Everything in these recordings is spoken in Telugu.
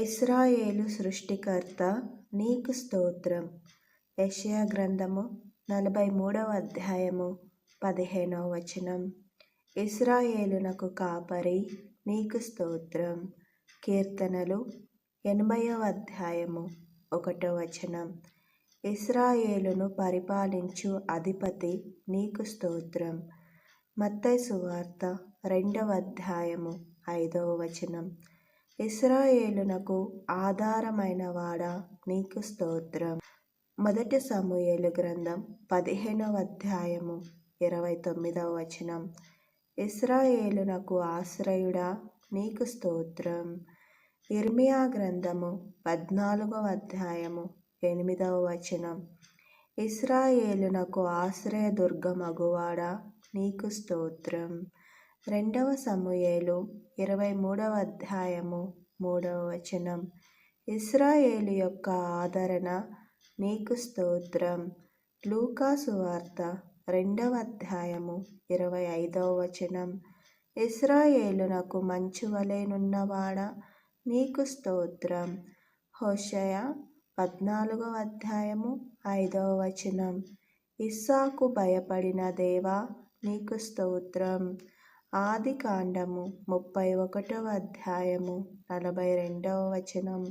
ఇశ్రాయేలు సృష్టికర్త నీకు స్తోత్రం. యెషయా గ్రంథము 43వ అధ్యాయము 15వ వచనం. ఇశ్రాయేలునకు కాపరి నీకు స్తోత్రం. కీర్తనలు 80వ అధ్యాయము 1వ వచనం. ఇశ్రాయేలును పరిపాలించు అధిపతి నీకు స్తోత్రం. మత్తయి సువార్త 2వ అధ్యాయము 5వ వచనం. ఇశ్రాయేలునకు ఆధారమైన వాడా నీకు స్తోత్రం. 1 సమూయేలు గ్రంథం 15వ అధ్యాయము 29వ వచనం. ఇశ్రాయేలునకు ఆశ్రయుడా నీకు స్తోత్రం. యిర్మీయా గ్రంథము 14వ అధ్యాయము 8వ వచనం. ఇశ్రాయేలునకు ఆశ్రయదుర్గమగువాడా నీకు స్తోత్రం. 2 సమూయేలు 23వ అధ్యాయము 3వ వచనం. ఇశ్రాయేలు యొక్క ఆదరణ నీకు స్తోత్రం. లూకా సువార్త 2వ అధ్యాయము 25వ వచనం. ఇశ్రాయేలునకు మంచువలెనున్నవాడా నీకు స్తోత్రం. హోషేయ 14వ అధ్యాయము 5వ వచనం. ఇస్సాకు భయపడిన దేవా నీకు స్తోత్రం. ఆదికాండము 31వ అధ్యాయము 42వ వచనం.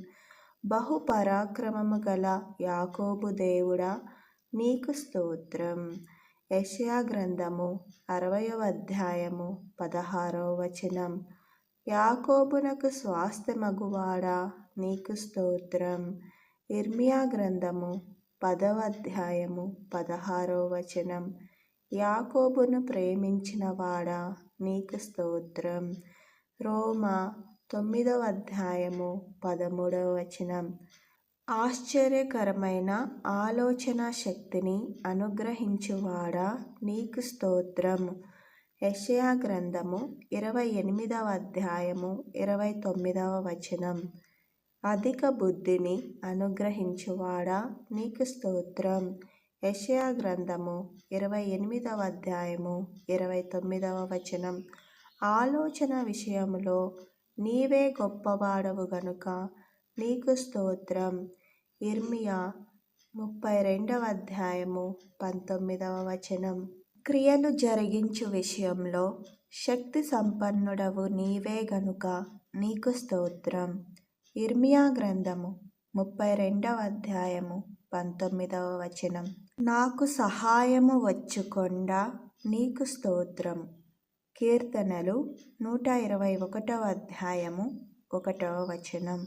బహుపరాక్రమము గల యాకోబు దేవుడా నీకు స్తోత్రం. యెషయా గ్రంథము 60వ అధ్యాయము 16వ వచనం. యాకోబునకు స్వాస్థ్యమగువాడా నీకు స్తోత్రం. యిర్మీయా గ్రంథము 10వ అధ్యాయము 16వ వచనం. యాకోబును ప్రేమించిన వాడా నీకు స్తోత్రం. రోమా 9వ అధ్యాయము 13వ వచనం. ఆశ్చర్యకరమైన ఆలోచన శక్తిని అనుగ్రహించువాడా నీకు స్తోత్రం. యెషయా గ్రంథము 28వ అధ్యాయము 29వ వచనం. అధిక బుద్ధిని అనుగ్రహించువాడా నీకు స్తోత్రం. యెషయా గ్రంథము 28వ అధ్యాయము 29వ వచనం. ఆలోచన విషయములో నీవే గొప్పవాడవు గనుక నీకు స్తోత్రం. యిర్మీయా 32వ అధ్యాయము 19వ వచనం. క్రియలు జరిగించు విషయంలో శక్తి సంపన్నుడవు నీవే గనుక నీకు స్తోత్రం. యిర్మీయా గ్రంథము 32వ అధ్యాయము 19వ వచనం. నాకు సహాయము వచ్చుకొండా నీకు స్తోత్రం. కీర్తనలు 121వ అధ్యాయము 1వ వచనం.